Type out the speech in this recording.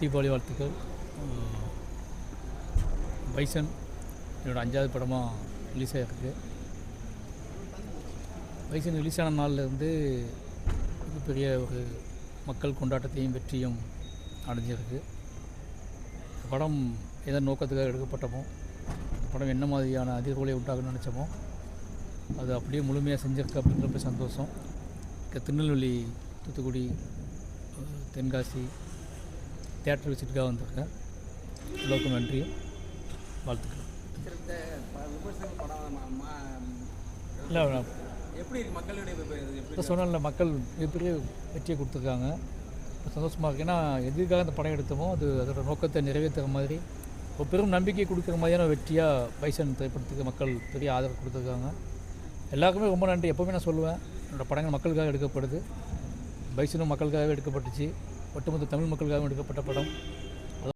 தீபாவளி வாழ்த்துக்கள். பைசன் என்னோடய 5வது படமாக ரிலீஸ் ஆகிருக்கு. பைசன் ரிலீஸ் ஆன நாள்லேருந்து மிகப்பெரிய ஒரு மக்கள் கொண்டாட்டத்தையும் வெற்றியும் அடைஞ்சிருக்கு. படம் எதன் நோக்கத்துக்காக எடுக்கப்பட்டமோ, படம் என்ன மாதிரியான அதிர்வுகளை உண்டாகணும்னு நினச்சோமோ அது அப்படியே முழுமையாக செஞ்சிருக்கு அப்படிங்கிறப்ப சந்தோஷம். திருநெல்வேலி, தூத்துக்குடி, தென்காசி தியேட்டர் விசிட்டுக்காக வந்திருக்கேன். எல்லோருக்கும் நன்றி, வாழ்த்துக்கள். இல்லை எப்படி மக்களுடைய சொன்ன மக்கள் மிகப்பெரிய வெற்றியை கொடுத்துருக்காங்க. இப்போ சந்தோஷமாக இருக்குது. ஏன்னா எதுக்காக அந்த படம் எடுத்தோமோ அது அதோட நோக்கத்தை நிறைவேற்றுற மாதிரி ஒரு பெரும் நம்பிக்கை கொடுக்குற மாதிரியான வெற்றியாக பைசன் திரைப்படத்துக்கு மக்கள் பெரிய ஆதரவு கொடுத்துருக்காங்க. எல்லாருக்குமே ரொம்ப நன்றி. எப்போவுமே நான் சொல்லுவேன், என்னோடய படங்கள் மக்களுக்காக எடுக்கப்படுது. பைசனும் மக்களுக்காகவே எடுக்கப்பட்டுச்சு. ஒட்டுமொத்த தமிழ் மக்களுக்காகவும் எடுக்கப்பட்ட படம்.